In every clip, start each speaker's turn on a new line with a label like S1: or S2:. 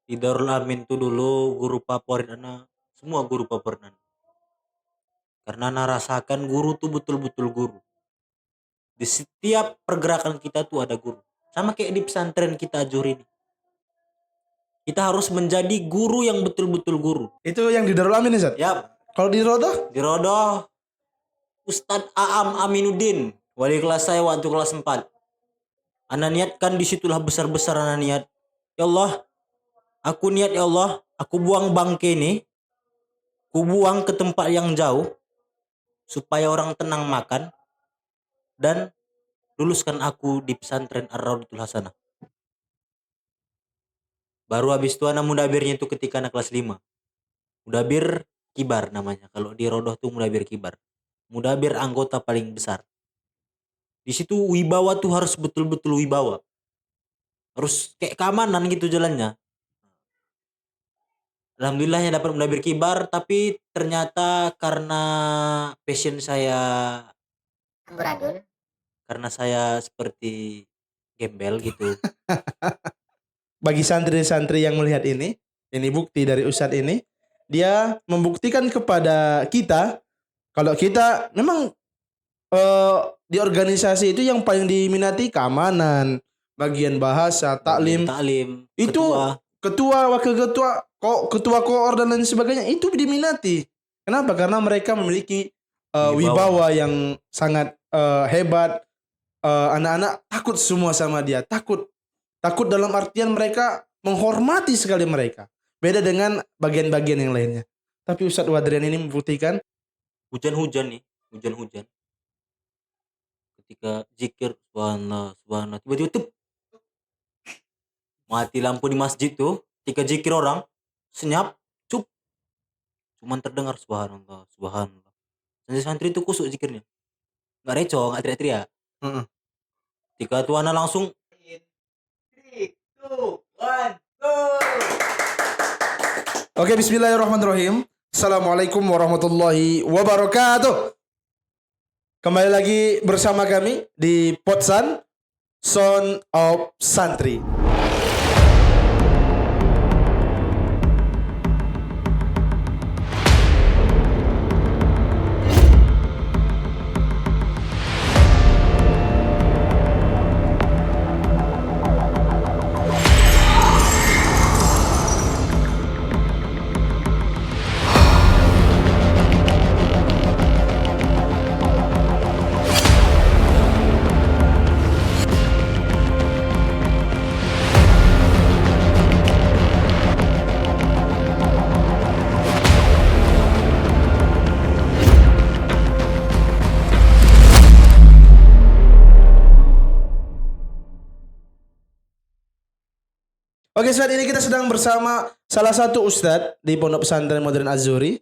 S1: Di Darul Amin tuh dulu guru favorit Ana, semua guru favorit Ana. Karena Ana rasakan guru tuh betul-betul guru. Di setiap pergerakan kita tuh ada guru. Sama kayak di pesantren kita Ajur ini. Kita harus menjadi guru yang betul-betul guru.
S2: Itu yang di Darul Amin ya, Zat?
S1: Yap,
S2: Kalau di Rodoh?
S1: di Rodoh Ustadz Aam Aminuddin, wali kelas saya waktu kelas 4. Ana niatkan disitulah besar-besar ana niat. Ya Allah, aku niat ya Allah, aku buang bangke ini, aku buang ke tempat yang jauh supaya orang tenang makan dan luluskan aku di pesantren Ar-Raudatul Hasanah. Baru habis itu anak mudabirnya itu ketika anak kelas 5. Mudabir kibar namanya. Kalau di Rodoh tuh mudabir kibar. Mudabir anggota paling besar. Di situ wibawa tuh harus betul-betul wibawa. Harus kayak keamanan gitu jalannya. Alhamdulillahnya dapat mudabir kibar, tapi ternyata karena passion saya
S3: amburadul.
S1: karena saya seperti gembel gitu.
S2: Bagi santri-santri yang melihat ini bukti dari Ustadz ini, dia membuktikan kepada kita kalau kita memang di organisasi itu yang paling diminati keamanan, bagian bahasa, taklim, itu ketua, wakil ketua, ketua koor dan lain sebagainya itu diminati. Kenapa? Karena mereka memiliki wibawa yang sangat hebat. Anak-anak takut semua sama dia, takut dalam artian mereka menghormati sekali mereka. Beda dengan bagian-bagian yang lainnya. Tapi Ustadz Wadrian ini membuktikan
S1: hujan-hujan. Ketika zikir subhanallah subhanallah, tiba-tiba tuh mati lampu di masjid tuh. Ketika zikir orang senyap, cuman terdengar subhanallah subhanallah. Santri itu kusuk zikirnya, nggak reco, nggak teriak-teriak. Ketika tuh anak langsung 3, 2, 1, go.
S2: Oke, bismillahirrahmanirrahim. Assalamualaikum warahmatullahi wabarakatuh. Kembali lagi bersama kami di Podsan Sound of Santri. Oke, saat ini kita sedang bersama salah satu ustadz di Pondok Pesantren Modern Az-Zuhri.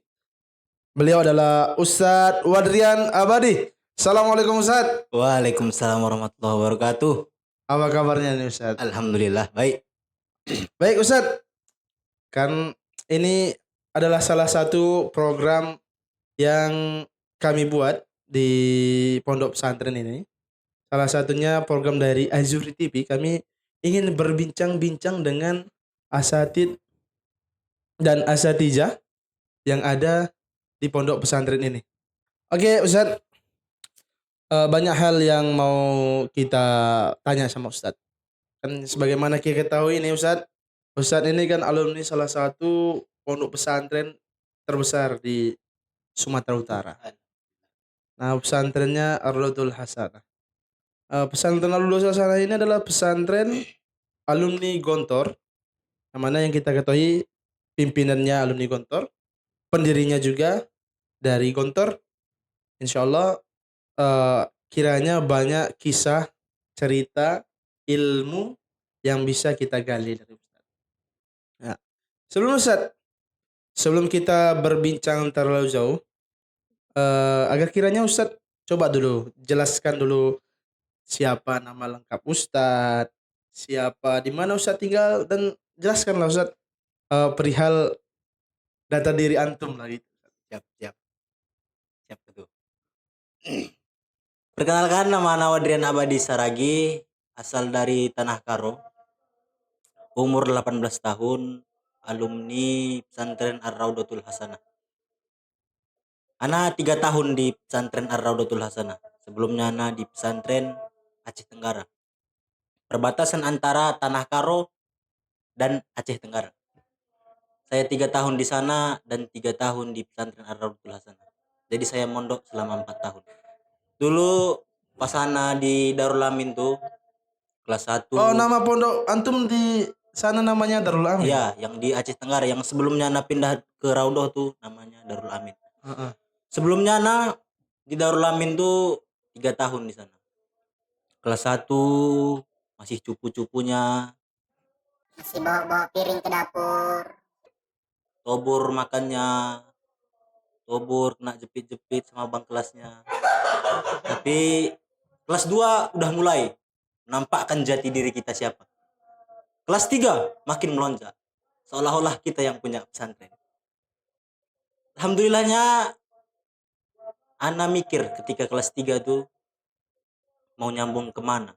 S2: Beliau adalah Ustadz Wadrian Abadi. Assalamualaikum Ustadz.
S1: Waalaikumsalam warahmatullahi wabarakatuh.
S2: Apa kabarnya nih Ustadz?
S1: Alhamdulillah baik.
S2: Baik Ustadz. Kan ini adalah salah satu program yang kami buat di Pondok Pesantren ini. Salah satunya program dari Az-Zuhri TV. Kami ingin berbincang-bincang dengan asatid dan asatijah yang ada di pondok pesantren ini. Oke Ustadz, banyak hal yang mau kita tanya sama Ustadz. Kan sebagaimana kita ketahui ini Ustadz ini kan alumni salah satu pondok pesantren terbesar di Sumatera Utara. Nah, pesantrennya Ar-Raudatul Hasanah. Pesantren Ar-Raudatul Hasanah ini adalah pesantren alumni Gontor, mana yang kita ketahui pimpinannya alumni Gontor, pendirinya juga dari Gontor. Insya Allah kiranya banyak kisah, cerita, ilmu yang bisa kita gali dari Ustaz. Nah, sebelum kita berbincang terlalu jauh, agar kiranya Ustaz coba dulu jelaskan dulu siapa nama lengkap Ustaz, siapa, di mana Ustaz tinggal, dan jelaskanlah Ustaz perihal data diri antum lah gitu.
S1: Siap betul. Perkenalkan, nama Ana Wadrian Abadi Saragi, asal dari Tanah Karo. Umur 18 tahun, alumni pesantren Ar-Raudatul Hasanah. Ana 3 tahun di pesantren Ar-Raudatul Hasanah. Sebelumnya ana di pesantren Aceh Tenggara. Perbatasan antara Tanah Karo dan Aceh Tenggara. Saya 3 tahun di sana dan 3 tahun di pesantren Ar-Raudatul Hasanah. Jadi saya mondok selama 4 tahun. Dulu pas ana di Darul Amin tuh kelas 1.
S2: Oh, nama pondok antum di sana namanya Darul Amin.
S1: Iya, yang di Aceh Tenggara, yang sebelumnya ana pindah ke Raudoh tuh namanya Darul Amin.
S2: Heeh.
S1: Sebelumnya ana di Darul Amin tuh 3 tahun di sana. Kelas 1 masih cupu-cupunya,
S3: Masih bawa piring ke dapur.
S1: tobur makannya, tobur kena jepit-jepit sama bang kelasnya. Tapi kelas 2 udah mulai nampakkan jati diri kita siapa. Kelas 3 makin melonjak. Seolah-olah kita yang punya pesantren. Alhamdulillahnya ana mikir ketika kelas 3 tuh mau nyambung kemana.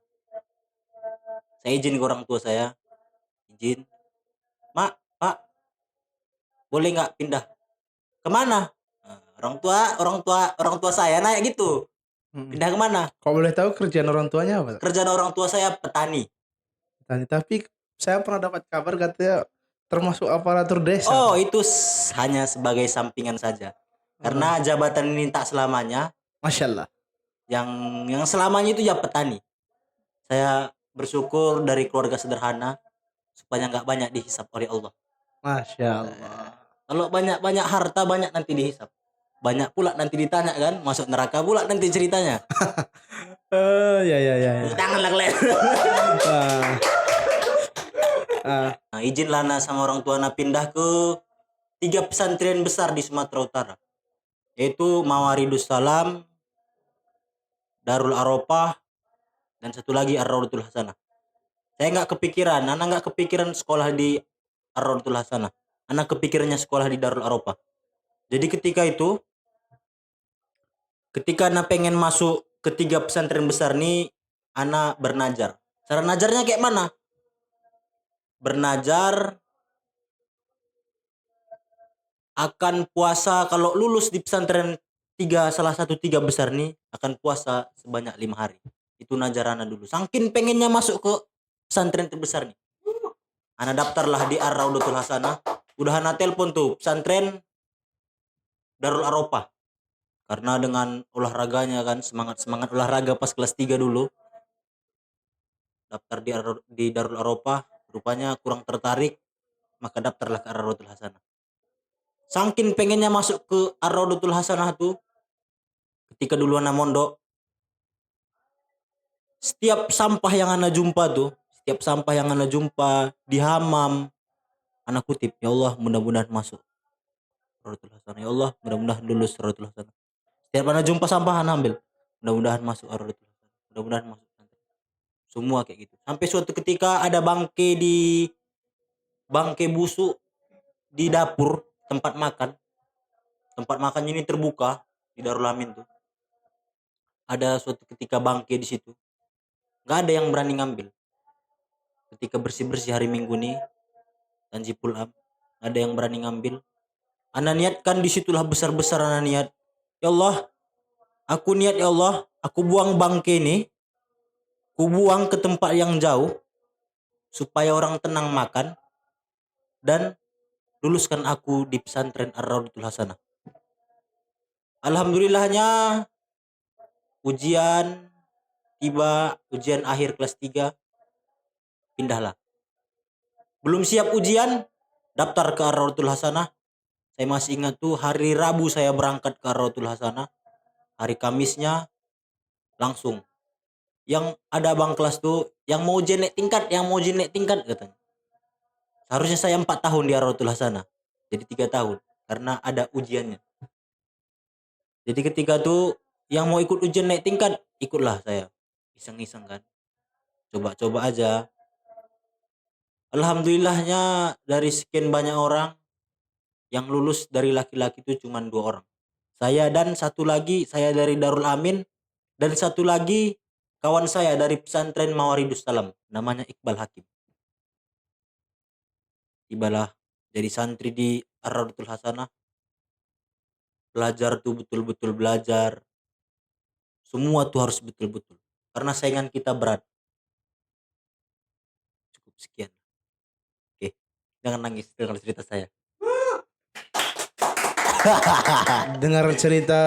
S1: Saya izin ke orang tua saya, izin, mak, pak, boleh nggak pindah kemana? Nah, orang tua saya nanya gitu,
S2: Mm-mm.
S1: pindah kemana?
S2: Kok boleh tahu kerjaan orang tuanya apa?
S1: Kerjaan orang tua saya petani.
S2: Tapi saya pernah dapat kabar katanya termasuk aparatur desa.
S1: Oh, itu hanya sebagai sampingan saja. Karena jabatan ini tak selamanya.
S2: Masya Allah.
S1: Yang selamanya itu ya petani. Saya bersyukur dari keluarga sederhana supaya nggak banyak dihisap oleh Allah.
S2: Masya Allah.
S1: Kalau banyak harta banyak nanti dihisap. Banyak pula nanti ditanya kan, masuk neraka pula nanti ceritanya.
S2: Ya.
S1: Janganlah kalian. Nah, izin lana sama orang tua na pindah ke 3 pesantren besar di Sumatera Utara. Yaitu Mawaridus Salam, Darul Arafah, dan satu lagi Ar-Raudatul Hasanah. Saya nggak kepikiran, anak nggak kepikiran sekolah di Ar-Raudatul Hasanah. Anak kepikirannya sekolah di Darul Arafah. Jadi ketika anak pengen masuk ke 3 pesantren besar nih, anak bernajar. Cara najarnya kayak mana? Bernajar akan puasa kalau lulus di pesantren salah satu 3 besar nih akan puasa sebanyak 5 hari. Itu najar anak dulu. Saking pengennya masuk ke pesantren terbesar nih. Anak daftarlah di Ar-Raudatul Hasanah. Udah anak telepon tuh pesantren Darul Arafah. Karena dengan olahraganya kan semangat olahraga pas kelas 3 dulu. Daftar di Darul Arafah, rupanya kurang tertarik, maka daftarlah ke Ar-Raudatul Hasanah. Saking pengennya masuk ke Ar-Raudatul Hasanah tuh, ketika dulu anak mondok, setiap sampah yang anak jumpa di hamam, anak kutip, ya Allah mudah-mudahan masuk Ar-Raudatul Hasanah, ya Allah mudah-mudahan lulus Ar-Raudatul Hasanah. Setiap anak jumpa sampah anak ambil, mudah-mudahan masuk Ar-Raudatul Hasanah, mudah-mudahan masuk. Semua kayak gitu. Sampai suatu ketika ada bangke busuk di dapur tempat makan. Tempat makan ini terbuka di Darul Amin tuh. Ada suatu ketika bangke di situ. Nggak ada yang berani ngambil. Ketika bersih-bersih hari Minggu nih dan pull up, nggak ada yang berani ngambil. Ana niatkan disitulah besar-besar ana niat. Ya Allah, aku niat ya Allah, aku buang bangke ini, ku buang ke tempat yang jauh supaya orang tenang makan dan luluskan aku di pesantren Ar-Raudatul Hasanah. Alhamdulillahnya ujian akhir kelas 3, pindahlah. Belum siap ujian, daftar ke Ar-Raudatul Hasanah. Saya masih ingat tuh hari Rabu saya berangkat ke Ar-Raudatul Hasanah. Hari Kamisnya langsung. Yang ada bang kelas tuh yang mau ujian naik tingkat katanya. Seharusnya saya 4 tahun di Ar-Raudatul Hasanah. Jadi 3 tahun karena ada ujiannya. Jadi ketika tuh yang mau ikut ujian naik tingkat, ikutlah saya. Iseng-iseng kan. Coba-coba aja. Alhamdulillahnya dari sekian banyak orang yang lulus dari laki-laki itu cuma 2 orang. Saya dan satu lagi, saya dari Darul Amin, dan satu lagi kawan saya dari pesantren Mawaridus Salam, namanya Iqbal Hakim. Tibalah Jadi santri di Ar-Raudhatul Hasanah, belajar tuh betul-betul belajar. Semua tuh harus betul-betul. Karena saingan kita berat. Cukup sekian. Oke. Jangan nangis dengar cerita saya.
S2: Dengar cerita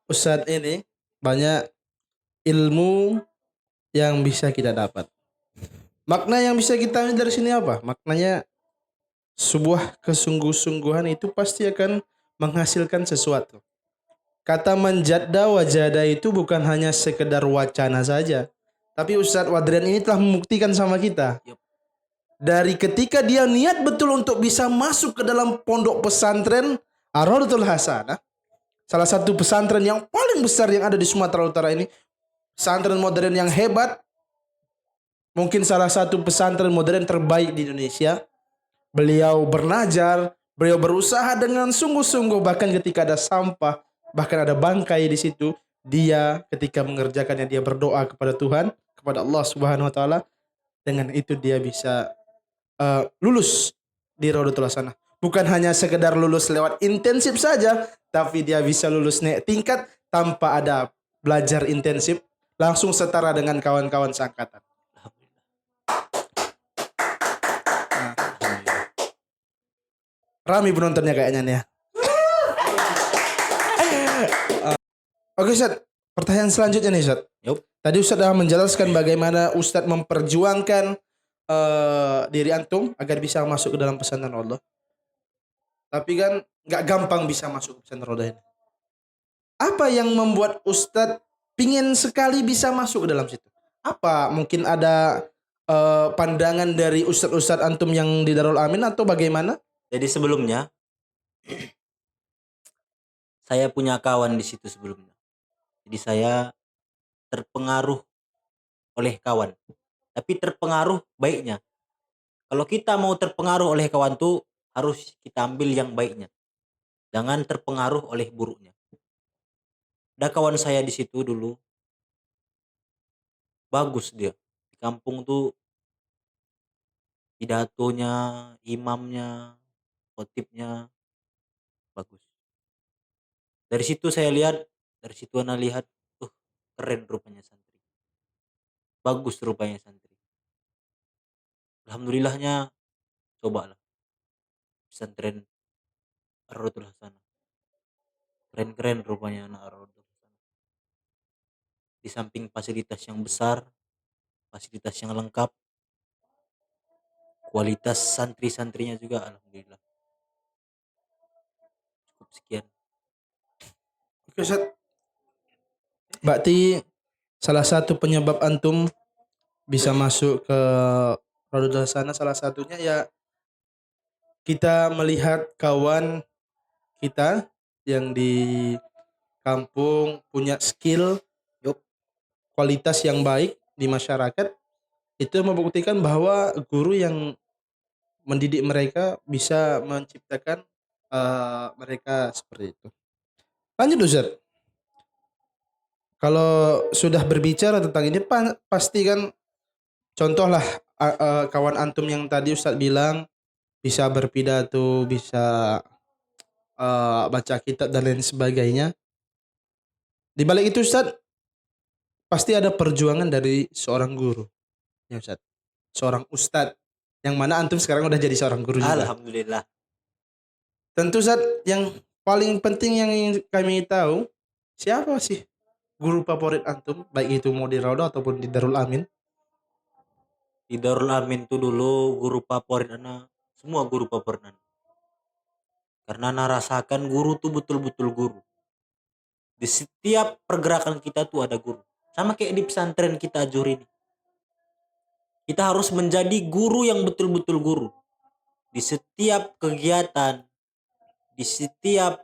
S2: Ustadz ini banyak ilmu yang bisa kita dapat. Makna yang bisa kita ambil dari sini apa? Maknanya sebuah kesungguh-sungguhan itu pasti akan menghasilkan sesuatu. Kata manjadda wajada itu bukan hanya sekedar wacana saja. Tapi Ustadz Wadrian ini telah membuktikan sama kita.
S1: Yup.
S2: Dari ketika dia niat betul untuk bisa masuk ke dalam pondok pesantren Ar-Raudhatul Hasanah, salah satu pesantren yang paling besar yang ada di Sumatera Utara ini, pesantren modern yang hebat, mungkin salah satu pesantren modern terbaik di Indonesia. Beliau bernajar, beliau berusaha dengan sungguh-sungguh, bahkan ketika ada sampah, bahkan ada bangkai di situ, dia ketika mengerjakannya dia berdoa kepada Tuhan, kepada Allah Subhanahu wa taala. Dengan itu dia bisa lulus di Raudhatul Hasanah. Bukan hanya sekedar lulus lewat intensif saja, tapi dia bisa lulus naik tingkat tanpa ada belajar intensif, langsung setara dengan kawan-kawan seangkatan. Rame penontonnya kayaknya nih ya. Oke Ustaz, pertanyaan selanjutnya nih Ustaz.
S1: Yup.
S2: Tadi Ustaz sudah menjelaskan bagaimana Ustaz memperjuangkan diri antum agar bisa masuk ke dalam pesantren Allah. Tapi kan nggak gampang bisa masuk ke pesantren Allah ini. Apa yang membuat Ustaz pingin sekali bisa masuk ke dalam situ? Apa mungkin ada pandangan dari Ustaz-Ustaz antum yang di Darul Amin atau bagaimana?
S1: Jadi sebelumnya saya punya kawan di situ sebelumnya. Jadi saya terpengaruh oleh kawan. Tapi terpengaruh baiknya. Kalau kita mau terpengaruh oleh kawan tuh harus kita ambil yang baiknya. Jangan terpengaruh oleh buruknya. Ada kawan saya di situ dulu, bagus dia. Di kampung tuh pidatonya, imamnya, khotibnya bagus. Dari situ saya lihat, dari situ ana lihat, keren rupanya santri. Bagus rupanya santri. Alhamdulillahnya cobalah pesantren Ar-Raudhatul Hasanah. Keren-keren rupanya anak Ar-Raudhatul Hasanah. Di samping fasilitas yang besar, fasilitas yang lengkap, kualitas santri-santrinya juga alhamdulillah. Cukup sekian.
S2: Oke Ustaz. Berarti salah satu penyebab antum bisa masuk ke Raudhatul Hasanah salah satunya ya kita melihat kawan kita yang di kampung punya skill,
S1: Yup.
S2: kualitas yang baik di masyarakat, itu membuktikan bahwa guru yang mendidik mereka bisa menciptakan mereka seperti itu. Lanjut Ustaz. Kalau sudah berbicara tentang ini pasti kan contohlah kawan antum yang tadi Ustaz bilang bisa berpidato, bisa baca kitab dan lain sebagainya. Di balik itu Ustaz, pasti ada perjuangan dari seorang guru. Ya Ustaz. Seorang ustadz yang mana antum sekarang udah jadi seorang guru juga.
S1: Alhamdulillah.
S2: Tentu Ustaz yang paling penting yang ingin kami tahu, siapa sih guru favorit antum, baik itu mau di Raudah ataupun di Darul Amin?
S1: Di Darul Amin tuh dulu guru favorit anak, semua guru favorit anak. Karena anak rasakan guru tuh betul-betul guru. Di setiap pergerakan kita tuh ada guru. Sama kayak di pesantren kita Ajur ini. Kita harus menjadi guru yang betul-betul guru. Di setiap kegiatan, di setiap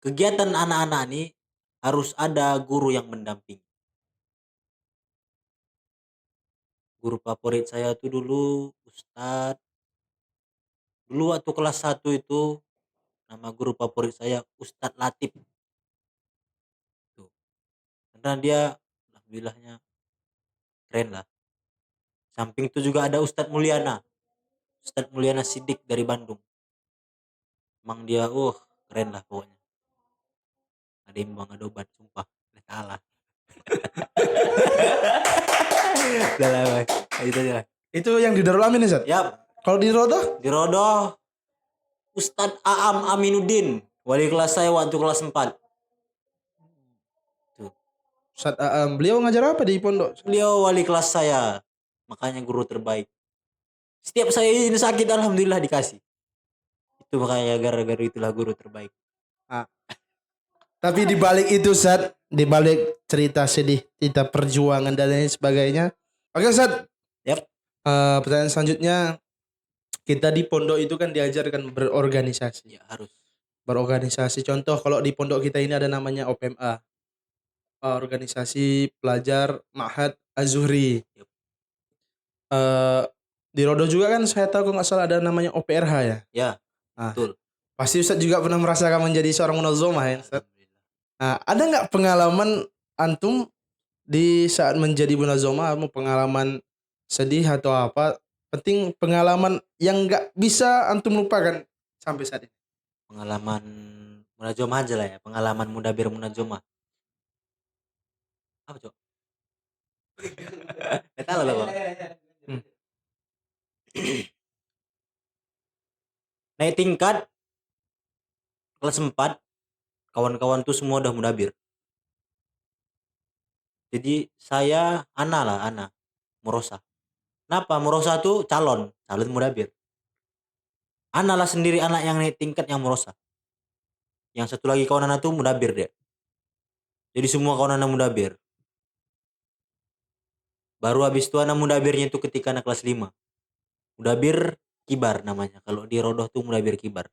S1: kegiatan anak-anak ini harus ada guru yang mendampingi. Guru favorit saya tuh dulu Ustadz. Dulu waktu kelas 1 itu nama guru favorit saya Ustadz Latif. Tuh. Karena dia alhamdulillahnya keren lah. Samping itu juga ada Ustadz Mulyana. Ustadz Mulyana Siddiq dari Bandung. Emang dia keren lah pokoknya. Ada imbang ada obat sumpah. Salah. Udah lah, Bang. Itu aja lah.
S2: Itu yang di Darul Amin ya, Ustaz?
S1: Yap,
S2: Kalau di Rodoh?
S1: di Rodoh Ustadz Aam Aminuddin, wali kelas saya waktu kelas 4. Tuh.
S2: Ustaz beliau ngajar apa di pondok?
S1: Beliau wali kelas saya, makanya guru terbaik. Setiap saya ini sakit alhamdulillah dikasih. Itu makanya gara-gara itulah guru terbaik.
S2: Tapi di balik itu, Ustaz, di balik cerita sedih, cerita perjuangan dan lain sebagainya. Oke, Ustaz.
S1: Yap.
S2: Pertanyaan selanjutnya, kita di pondok itu kan diajarkan berorganisasi.
S1: Ya harus.
S2: Berorganisasi. Contoh kalau di pondok kita ini ada namanya OPMA. Organisasi Pelajar Ma'had Az-Zuhri.
S1: Yap.
S2: Di Rodo juga kan saya tahu kalau nggak salah ada namanya OPRH ya.
S1: Ya,
S2: Ah.
S1: betul.
S2: Pasti Ustaz juga pernah merasakan menjadi seorang munazomah ya, Ustaz.
S1: Alhamdulillah.
S2: Nah, ada nggak pengalaman antum di saat menjadi munazomah, pengalaman sedih atau apa? Penting pengalaman yang nggak bisa antum lupakan sampai saat ini.
S1: Pengalaman munajomah aja lah ya, pengalaman mudabir munajomah. Apa, Cok? Gak tahu lah, Bang. Naik tingkat kelas 4, kawan-kawan tuh semua udah mudabir. Jadi saya Ana Murosa. Kenapa? Murosa tuh calon mudabir. Ana lah sendiri anak yang naik tingkat yang Murosa. Yang satu lagi kawan Ana tuh mudabir dia. Jadi semua kawan Ana mudabir. Baru habis itu Ana mudabirnya itu ketika Ana kelas 5. Mudabir kibar namanya. Kalau di Rodoh tuh mudabir kibar.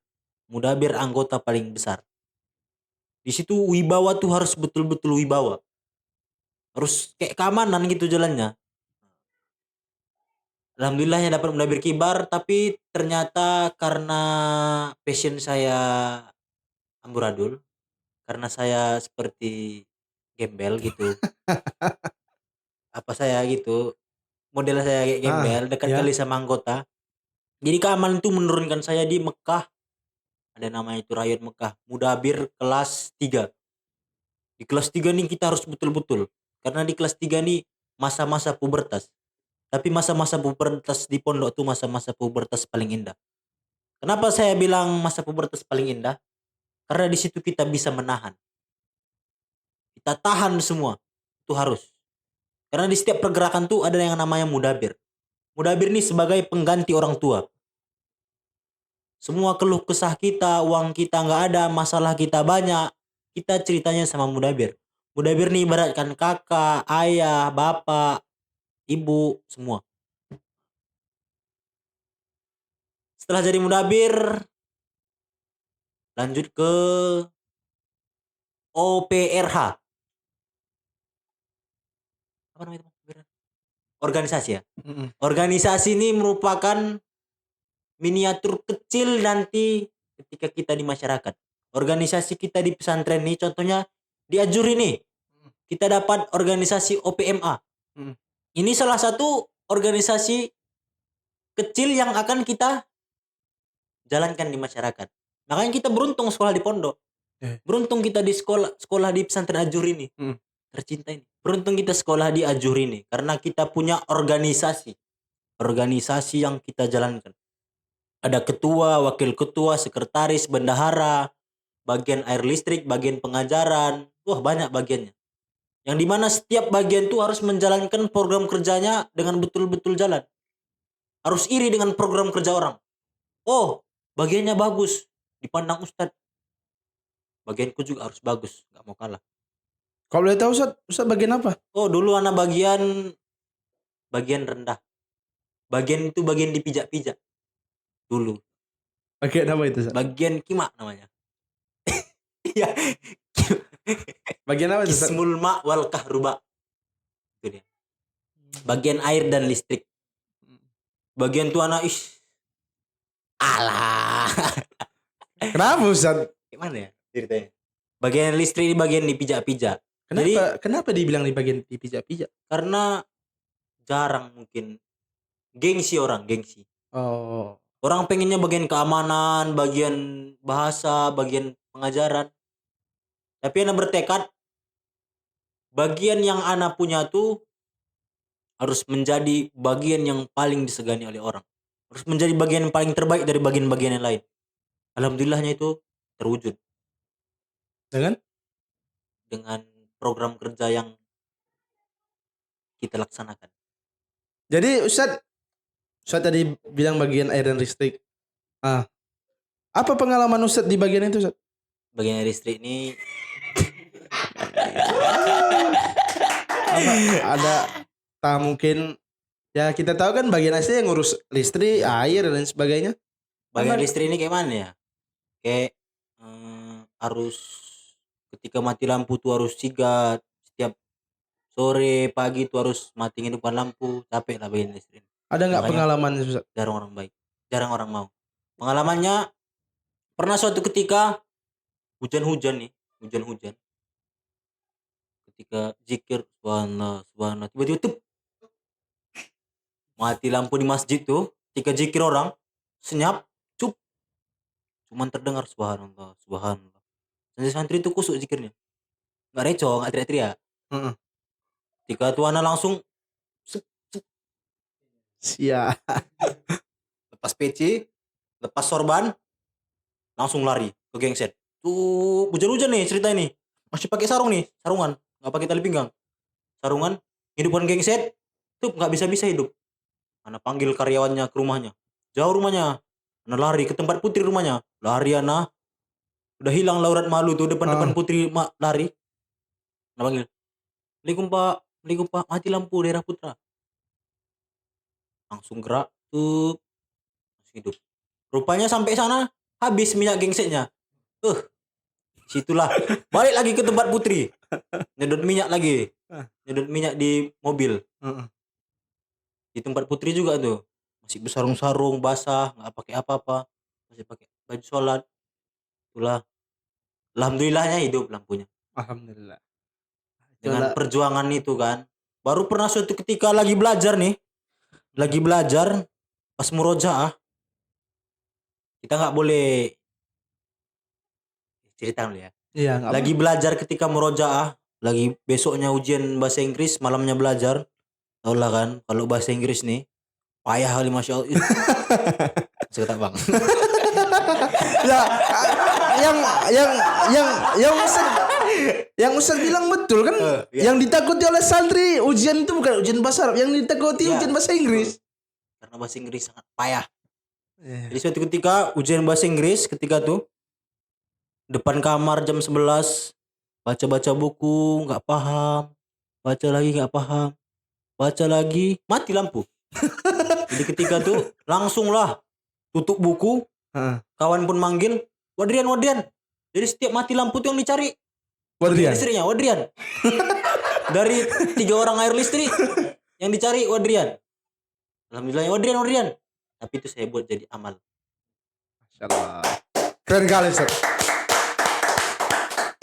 S1: Mudabir anggota paling besar. Di situ wibawa tuh harus betul-betul wibawa. Harus kayak keamanan gitu jalannya. Alhamdulillahnya dapat mudabir kibar, tapi ternyata karena passion saya amburadul, karena saya seperti gembel gitu. Apa saya gitu, model saya kayak gembel, dekat
S2: ya.
S1: kali sama anggota. Jadi keamanan itu menurunkan saya di Mekah. Ada namanya itu Rakyat Mekah, mudabir kelas 3. Di kelas 3 nih kita harus betul-betul. Karena di kelas 3 nih masa-masa pubertas. Tapi masa-masa pubertas di pondok tuh masa-masa pubertas paling indah. Kenapa saya bilang masa pubertas paling indah? Karena di situ kita bisa menahan. Kita tahan semua. Itu harus. Karena di setiap pergerakan tuh ada yang namanya mudabir. Mudabir nih sebagai pengganti orang tua. Semua keluh kesah kita, uang kita nggak ada, masalah kita banyak, kita ceritanya sama mudabir. Mudabir nih ibaratkan kakak, ayah, bapak, ibu, semua. Setelah jadi mudabir, lanjut ke OPRH. Apa namanya itu? Organisasi ya. Organisasi ini merupakan miniatur kecil nanti ketika kita di masyarakat. Organisasi kita di pesantren nih contohnya di Ajuri nih. Kita dapat organisasi OPMA. Ini salah satu organisasi kecil yang akan kita jalankan di masyarakat. Makanya kita beruntung sekolah di pondok. Beruntung kita di sekolah di pesantren Ajuri ini. Tercinta ini. Beruntung kita sekolah di Ajuri ini karena kita punya organisasi yang kita jalankan. Ada ketua, wakil ketua, sekretaris, bendahara, bagian air listrik, bagian pengajaran. Wah, banyak bagiannya. Yang dimana setiap bagian tuh harus menjalankan program kerjanya dengan betul-betul jalan. Harus iri dengan program kerja orang. Oh, bagiannya bagus. Dipandang Ustadz. Bagianku juga harus bagus. Gak mau kalah.
S2: Kalau boleh tahu Ustaz bagian apa?
S1: Oh, dulu anak bagian rendah. Bagian itu bagian dipijak-pijak. Dulu.
S2: Bagian apa itu Ustaz?
S1: Bagian kimak namanya. Iya.
S2: Bagian apa itu Ustaz?
S1: Kismul ma' wal kahruba. Itu dia. Bagian air dan listrik. Bagian tuh anak alah.
S2: Kenapa Ustaz?
S1: Gimana ya ceritanya? Bagian listrik ini bagian dipijak-pijak.
S2: Kenapa dibilang di bagian dipijak-pijak?
S1: Karena jarang mungkin gengsi.
S2: Oh.
S1: Orang pengennya bagian keamanan, bagian bahasa, bagian pengajaran. Tapi ana bertekad bagian yang ana punya tuh harus menjadi bagian yang paling disegani oleh orang. Harus menjadi bagian yang paling terbaik dari bagian-bagian yang lain. Alhamdulillahnya itu terwujud
S2: Dengan
S1: dengan program kerja yang kita laksanakan.
S2: jadi Ustadz tadi bilang bagian air dan listrik. Ah, apa pengalaman Ustadz di bagian itu Ustadz?
S1: Bagian listrik ini
S2: Ada tak mungkin ya kita tahu kan bagian asli yang ngurus listrik, air dan lain sebagainya.
S1: bagian
S2: Aman.
S1: listrik ini kayak mana ya? Kayak harus ketika mati lampu tuh harus sigat, setiap sore pagi tuh harus matiin hidupkan lampu. Capek lah bagian listrik.
S2: Ada nggak
S1: Makanya
S2: pengalaman Ustadz?
S1: jarang orang baik, jarang orang mau. Pengalamannya pernah suatu ketika hujan-hujan ketika zikir subhanallah subhanallah tiba-tiba tuh mati lampu di masjid tuh ketika zikir orang senyap cup cuman terdengar subhanallah subhanallah. Santri itu kusuk zikirnya, nggak reco, nggak teriak-teriak.
S2: Heeh.
S1: Ketika tuh anak langsung sep,
S2: Sia.
S1: lepas peci, lepas sorban, langsung lari ke gengset. Tuh hujan-hujan nih cerita ini, masih pakai sarung nih, sarungan, nggak pakai tali pinggang, sarungan, hidupkan gengset, tuh nggak bisa-bisa hidup. Anak panggil karyawannya ke rumahnya, jauh rumahnya, anak lari ke tempat putri rumahnya, lari anak, udah hilang laurat malu tuh depan-depan putri lari, anak panggil, assalamualaikum pak, mati lampu daerah putra, langsung gerak, tuh langsung hidup. Rupanya sampai sana habis minyak gengsetnya. Situlah balik lagi ke tempat putri, nyedot minyak lagi, nyedot minyak di mobil.
S2: Heeh.
S1: Di tempat putri juga tuh masih bersarung-sarung basah, nggak pakai apa-apa, masih pakai baju sholat. Itulah alhamdulillahnya hidup lampunya
S2: Alhamdulillah.
S1: dengan perjuangan itu kan. Baru pernah suatu ketika lagi belajar pas murojaah, kita nggak boleh cerita dulu ya.
S2: Iya, nggak
S1: Lagi belajar ketika murojaah, lagi besoknya ujian bahasa Inggris, malamnya belajar. Tau lah kan, kalau bahasa Inggris nih payah kali masya Allah. Saya kata bang.
S2: ya, yang Ustaz bilang betul kan,
S1: Iya.
S2: yang ditakuti oleh santri ujian itu bukan ujian bahasa Arab, yang ditakuti
S1: Iya.
S2: ujian bahasa Inggris.
S1: Karena bahasa Inggris sangat payah.
S2: Iya.
S1: Jadi suatu ketika ujian bahasa Inggris, ketika tuh depan kamar jam 11, baca-baca buku nggak paham, baca lagi nggak paham, baca lagi mati lampu. Jadi ketika tuh langsung lah tutup buku,
S2: Heeh.
S1: kawan pun manggil Wadrian. Jadi setiap mati lampu tuh yang dicari
S2: Wadrian.
S1: listriknya Wadrian. Dari 3 orang air listrik yang dicari Wadrian. Alhamdulillah Wadrian. Tapi itu saya buat jadi amal.
S2: Masyaallah. Keren kali Ustaz.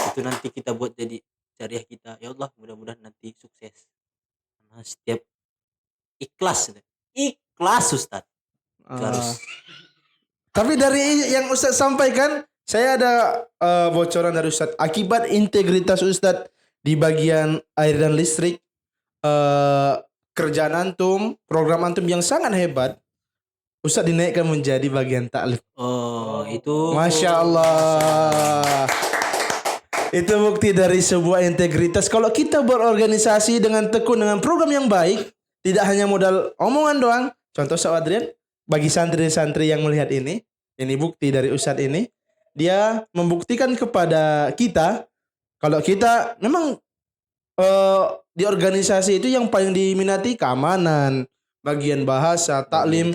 S1: Itu nanti kita buat jadi jariah kita. Ya Allah, mudah-mudahan nanti sukses. Karena setiap ikhlas Ustaz. Harus.
S2: Tapi dari yang Ustaz sampaikan, saya ada bocoran dari Ustaz. Akibat integritas Ustaz di bagian air dan listrik, kerjaan antum, program antum yang sangat hebat, Ustaz dinaikkan menjadi bagian taklim.
S1: Oh, itu
S2: Masya Allah. Itu bukti dari sebuah integritas. Kalau kita berorganisasi dengan tekun dengan program yang baik, tidak hanya modal omongan doang. Contoh Ustaz Adrian, bagi santri-santri yang melihat ini bukti dari Ustadz ini. Dia membuktikan kepada kita kalau kita memang di organisasi itu yang paling diminati keamanan, bagian bahasa, taklim.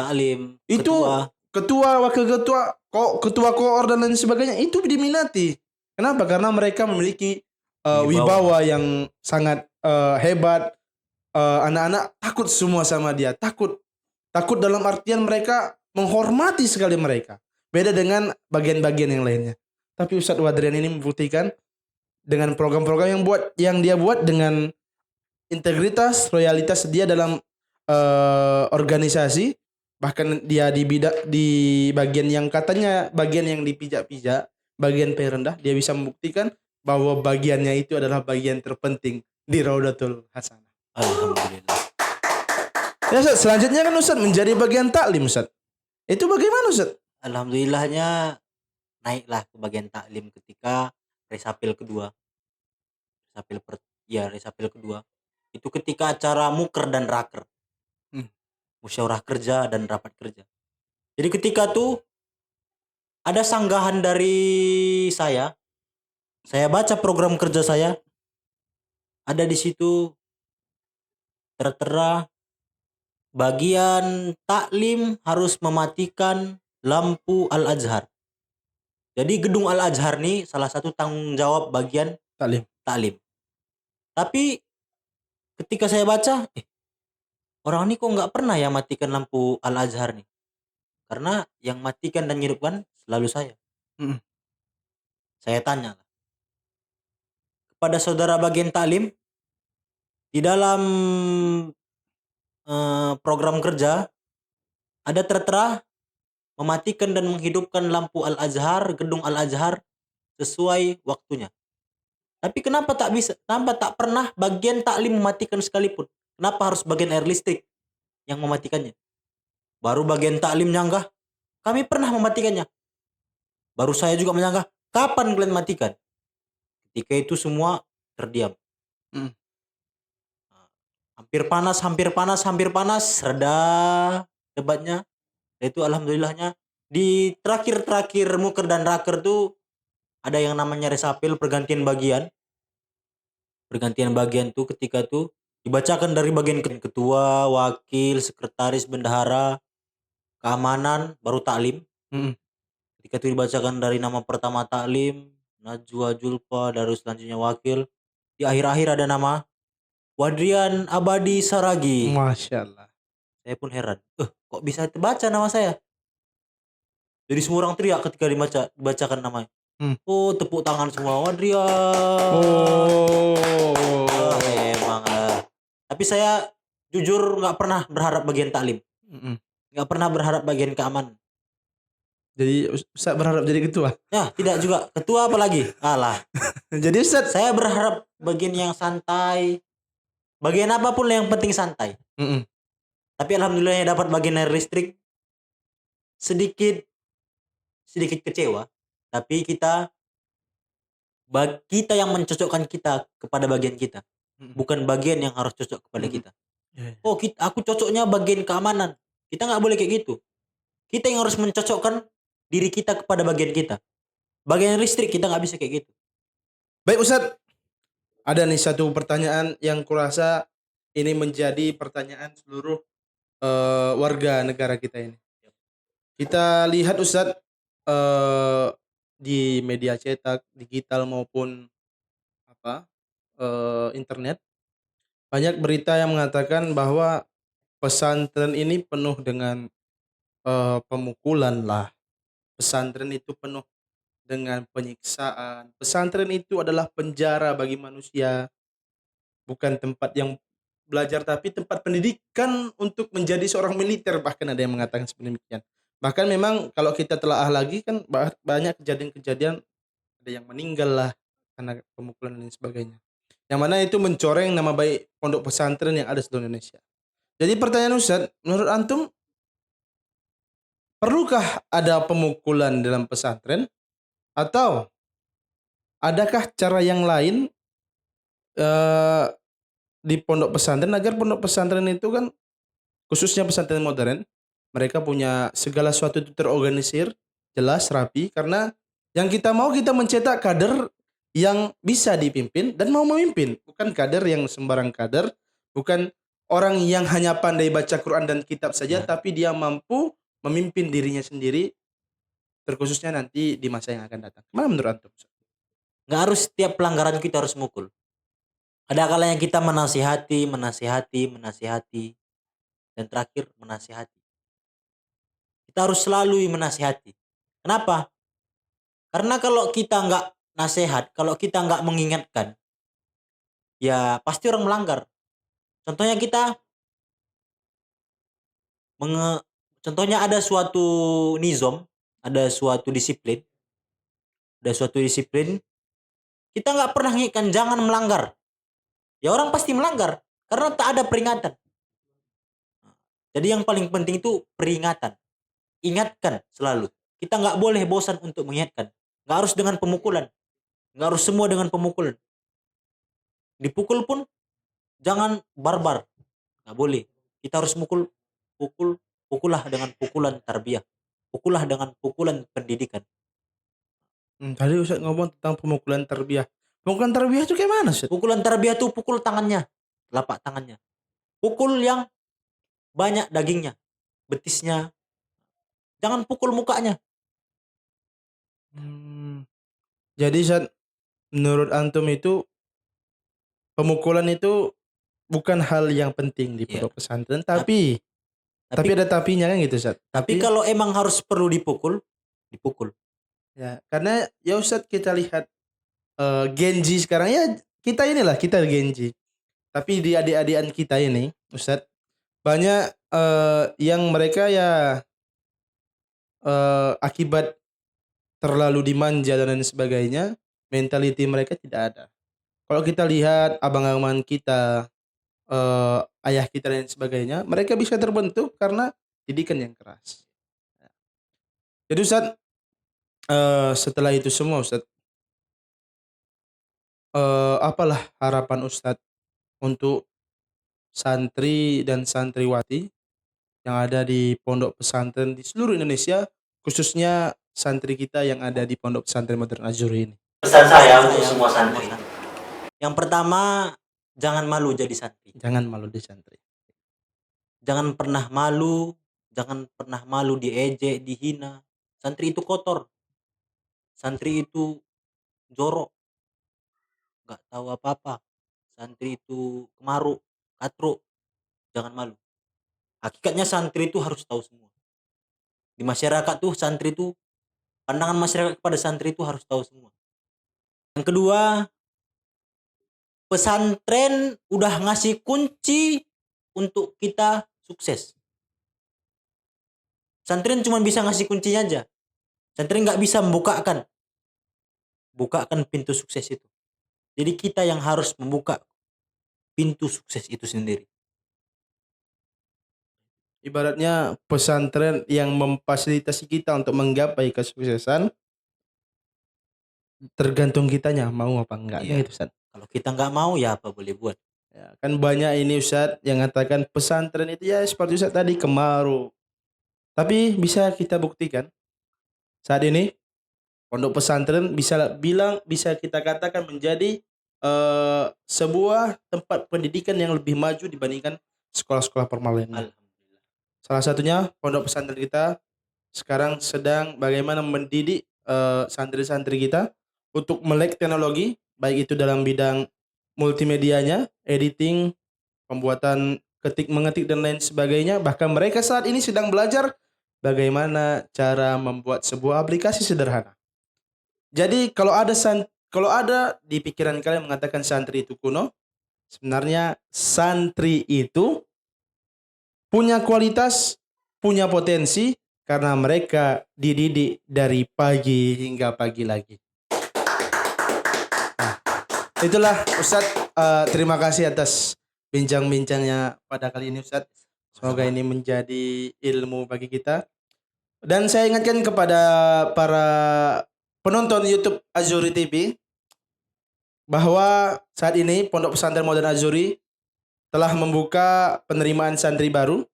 S2: Itu ketua, wakil ketua, ketua koor dan lain sebagainya itu diminati. Kenapa? Karena mereka memiliki wibawa yang sangat hebat. Anak-anak takut semua sama dia, takut dalam artian mereka menghormati sekali mereka. Beda dengan bagian-bagian yang lainnya. Tapi Ustadz Wadrian ini membuktikan dengan program-program yang dia buat dengan integritas, loyalitas dia dalam organisasi, Bahkan dia di bagian yang katanya bagian yang dipijak-pijak, bagian paling rendah, dia bisa membuktikan bahwa bagiannya itu adalah bagian terpenting di Raudatul Hasanah.
S1: Alhamdulillah.
S2: Ya Ustaz, selanjutnya kan Ustaz menjadi bagian taklim Ustaz. Itu bagaimana Ustaz?
S1: Alhamdulillahnya naiklah ke bagian taklim ketika resapel kedua. Resapel kedua. Itu ketika acara muker dan raker.
S2: Hmm.
S1: Musyawarah kerja dan rapat kerja. Jadi ketika tuh ada sanggahan dari saya baca program kerja saya, ada di situ tertera bagian taklim harus mematikan lampu Al-Azhar. Jadi gedung Al-Azhar nih salah satu tanggung jawab bagian
S2: Taklim.
S1: taklim. Tapi ketika saya baca, orang ini kok nggak pernah ya matikan lampu Al-Azhar nih. Karena yang matikan dan hidupkan selalu saya.
S2: Mm-mm.
S1: Saya tanya kepada saudara bagian taklim, di dalam program kerja ada tertera mematikan dan menghidupkan lampu Al-Azhar, gedung Al-Azhar sesuai waktunya. Tapi kenapa tak pernah bagian taklim mematikan sekalipun? Kenapa harus bagian air listrik yang mematikannya? Baru bagian taklim nyanggah, kami pernah mematikannya. Baru saya juga menyanggah, kapan kalian matikan? Ketika itu semua terdiam.
S2: Mm.
S1: Hampir panas, reda debatnya. Itu alhamdulillahnya di terakhir muker dan raker tuh ada yang namanya resapel pergantian bagian tuh ketika tuh dibacakan dari bagian ketua, wakil, sekretaris, bendahara, keamanan, baru taklim.
S2: Mm-mm.
S1: Ketika itu dibacakan dari nama pertama taklim, Najwa Julfa, dari selanjutnya wakil. Di akhir-akhir ada nama Wadrian Abadi Saragi.
S2: Masya Allah.
S1: Saya pun heran, kok bisa terbaca nama saya? Jadi semua orang teriak ketika dibacakan namanya. Oh, tepuk tangan semua, Wadrian.
S2: Oh.
S1: Emang. Tapi saya jujur nggak pernah berharap bagian taklim,
S2: Mm-mm.
S1: nggak pernah berharap bagian keamanan.
S2: Jadi Ustaz berharap jadi ketua.
S1: Ya, tidak juga ketua apalagi. Alah.
S2: Jadi Ustaz.
S1: Saya berharap bagian yang santai. Bagian apapun yang penting santai.
S2: Mm-mm.
S1: Tapi alhamdulillah dapat bagian air listrik. Sedikit kecewa. Tapi kita yang mencocokkan kita kepada bagian kita. Bukan bagian yang harus cocok kepada kita. Oh, aku cocoknya bagian keamanan. Kita nggak boleh kayak gitu. Kita yang harus mencocokkan diri kita kepada bagian kita. Bagian listrik kita nggak bisa kayak gitu.
S2: Baik Ustadz, ada nih satu pertanyaan yang kurasa ini menjadi pertanyaan seluruh warga negara kita ini. Kita lihat Ustadz di media cetak, digital maupun internet, banyak berita yang mengatakan bahwa pesantren ini penuh dengan pemukulan lah. Pesantren itu penuh dengan penyiksaan. Pesantren itu adalah penjara bagi manusia, bukan tempat yang belajar tapi tempat pendidikan untuk menjadi seorang militer, bahkan ada yang mengatakan seperti demikian. Bahkan memang kalau kita telaah lagi kan banyak kejadian-kejadian, ada yang meninggal lah karena pemukulan dan sebagainya. Yang mana itu mencoreng nama baik pondok pesantren yang ada di seluruh Indonesia. Jadi pertanyaan Ustadz, menurut antum perlukah ada pemukulan dalam pesantren? Atau adakah cara yang lain di pondok pesantren agar pondok pesantren itu kan khususnya pesantren modern, mereka punya segala sesuatu itu terorganisir, jelas, rapi, karena yang kita mencetak kader yang bisa dipimpin dan mau memimpin, bukan kader yang sembarang kader, bukan orang yang hanya pandai baca Quran dan kitab saja, tapi dia mampu memimpin dirinya sendiri, terkhususnya nanti di masa yang akan datang. Mana menurut antum?
S1: Nggak harus setiap pelanggaran kita harus mukul. Ada kalanya kita menasihati, dan terakhir menasihati. Kita harus selalu menasihati. Kenapa? Karena kalau kita nggak nasihat, kalau kita nggak mengingatkan, ya pasti orang melanggar. Contohnya kita Contohnya ada suatu nizam, ada suatu disiplin, kita nggak pernah ngingatkan jangan melanggar. Ya orang pasti melanggar karena tak ada peringatan. Jadi yang paling penting itu peringatan. Ingatkan selalu. Kita nggak boleh bosan untuk mengingatkan. Nggak harus dengan pemukulan. Nggak harus semua dengan pemukulan. Dipukul pun jangan barbar. Nggak boleh. Kita harus pukullah dengan pukulan tarbiyah. Pukullah dengan pukulan pendidikan.
S2: Tadi Ustaz ngomong tentang pemukulan tarbiyah. Pemukulan tarbiyah itu kayak mana Ustaz?
S1: Pukulan tarbiyah tuh pukul tangannya, telapak tangannya. Pukul yang banyak dagingnya, betisnya. Jangan pukul mukanya.
S2: Jadi Ustaz, menurut antum itu pemukulan itu bukan hal yang penting di pondok pesantren, tapi ada tapinya kan gitu Ustaz.
S1: Tapi kalau emang harus perlu dipukul.
S2: Ya, karena ya Ustaz kita lihat Genji sekarang ya kita Genji. Tapi di adik-adikan kita ini Ustaz banyak yang mereka ya akibat terlalu dimanja dan lain sebagainya, mentality mereka tidak ada. Kalau kita lihat abang-abangan kita, ayah kita dan sebagainya, mereka bisa terbentuk karena didikan yang keras. Jadi Ustaz, setelah itu semua Ustaz, apalah harapan Ustaz untuk santri dan santriwati yang ada di pondok pesantren di seluruh Indonesia, khususnya santri kita yang ada di pondok pesantren Modern Azuri ini?
S1: Pesan saya untuk semua santri. Yang pertama, jangan malu jadi santri.
S2: Jangan malu di santri.
S1: Jangan pernah malu diejek, dihina. Santri itu kotor. Santri itu jorok. Gak tahu apa-apa. Santri itu kemaruk, katruk. Jangan malu. Hakikatnya santri itu harus tahu semua. Di masyarakat tuh santri itu, pandangan masyarakat kepada santri itu harus tahu semua. Yang kedua, pesantren udah ngasih kunci untuk kita sukses. Pesantren cuma bisa ngasih kuncinya aja. Pesantren nggak bisa bukakan pintu sukses itu. Jadi kita yang harus membuka pintu sukses itu sendiri.
S2: Ibaratnya pesantren yang memfasilitasi kita untuk menggapai kesuksesan, tergantung kitanya mau apa enggak.
S1: Iya.
S2: Gitu Ustaz.
S1: Kalau kita nggak mau ya apa boleh buat.
S2: Ya, kan banyak ini Ustaz yang mengatakan pesantren itu ya seperti Ustaz tadi kemarau. Tapi bisa kita buktikan saat ini pondok pesantren bisa kita katakan menjadi sebuah tempat pendidikan yang lebih maju dibandingkan sekolah-sekolah formal lainnya.
S1: Alhamdulillah.
S2: Salah satunya pondok pesantren kita sekarang sedang bagaimana mendidik santri-santri kita untuk melek teknologi, baik itu dalam bidang multimedianya, editing, pembuatan mengetik dan lain sebagainya. Bahkan mereka saat ini sedang belajar bagaimana cara membuat sebuah aplikasi sederhana. Jadi kalau ada di pikiran kalian mengatakan santri itu kuno, sebenarnya santri itu punya kualitas, punya potensi karena mereka dididik dari pagi hingga pagi lagi. Nah, itulah Ustadz, terima kasih atas bincang-bincangnya pada kali ini Ustadz. Semoga ini menjadi ilmu bagi kita. Dan saya ingatkan kepada para penonton YouTube Azuri TV bahwa saat ini Pondok Pesantren Modern Azuri telah membuka penerimaan santri baru.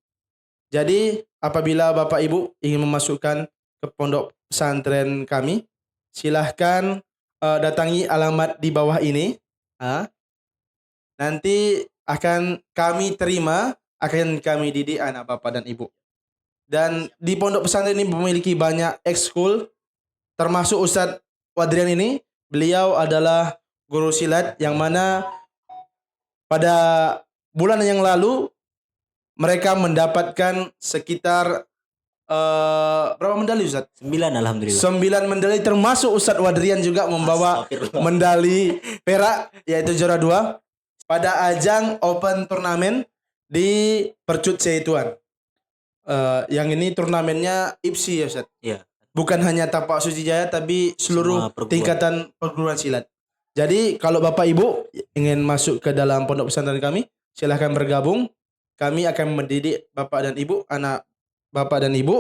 S2: Jadi apabila Bapak Ibu ingin memasukkan ke pondok pesantren kami, silahkan datangi alamat di bawah ini. Nanti akan kami terima, akan kami didik anak Bapak dan Ibu. Dan di pondok pesantren ini memiliki banyak ekskul, termasuk Ustadz Wadrian ini. Beliau adalah guru silat yang mana pada bulan yang lalu mereka mendapatkan sekitar berapa medali Ustaz?
S1: 9 alhamdulillah.
S2: 9 medali, termasuk Ustaz Wadrian juga membawa medali perak, yaitu juara 2 pada ajang Open Turnamen di Percut Seituan. yang ini turnamennya IPSI ya Ustaz.
S1: Iya.
S2: Bukan hanya Tapak Suci Jaya tapi seluruh
S1: Semua perguruan.
S2: tingkatan perguruan silat. Jadi kalau Bapak Ibu ingin masuk ke dalam pondok pesantren kami, silahkan bergabung. Kami akan mendidik Bapak dan Ibu, anak Bapak dan Ibu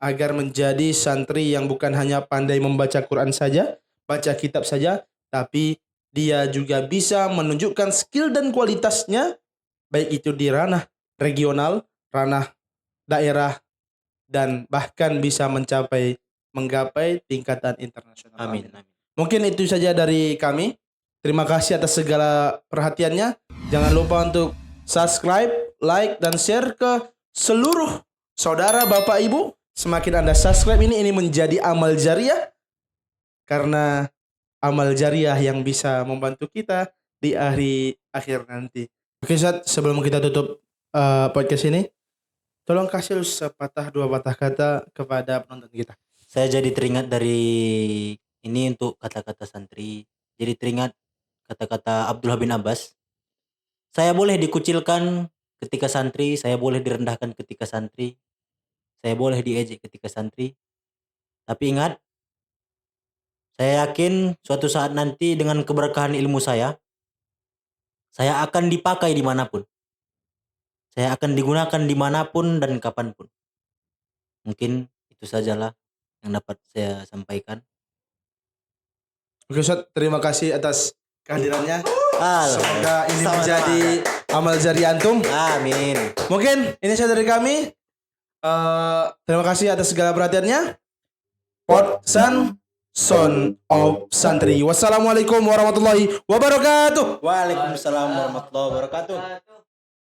S2: agar menjadi santri yang bukan hanya pandai membaca Quran saja, baca kitab saja, tapi dia juga bisa menunjukkan skill dan kualitasnya baik itu di ranah regional, ranah daerah, dan bahkan bisa menggapai tingkatan internasional.
S1: Amin. Amin.
S2: Mungkin itu saja dari kami. Terima kasih atas segala perhatiannya. Jangan lupa untuk subscribe, like, dan share ke seluruh saudara, bapak, ibu. Semakin Anda subscribe ini menjadi amal jariah. Karena amal jariah yang bisa membantu kita di hari akhir nanti. Oke Ustaz, sebelum kita tutup podcast ini, tolong kasih sepatah dua patah kata kepada penonton kita.
S1: Saya jadi teringat dari ini untuk kata-kata santri. Jadi teringat kata-kata Abdullah bin Abbas. Saya boleh dikucilkan ketika santri, saya boleh direndahkan ketika santri, saya boleh diejek ketika santri. Tapi ingat, saya yakin suatu saat nanti dengan keberkahan ilmu saya akan dipakai dimanapun. Saya akan digunakan dimanapun dan kapanpun. Mungkin itu sajalah yang dapat saya sampaikan.
S2: Oke Ustaz, terima kasih atas kehadirannya.
S1: Semoga
S2: Semoga ini menjadi amal jariah antum.
S1: Amin.
S2: Mungkin ini saja dari kami. Terima kasih atas segala perhatiannya. Podsan Son of Santri. Wassalamualaikum warahmatullahi wabarakatuh.
S1: Waalaikumsalam warahmatullahi wabarakatuh.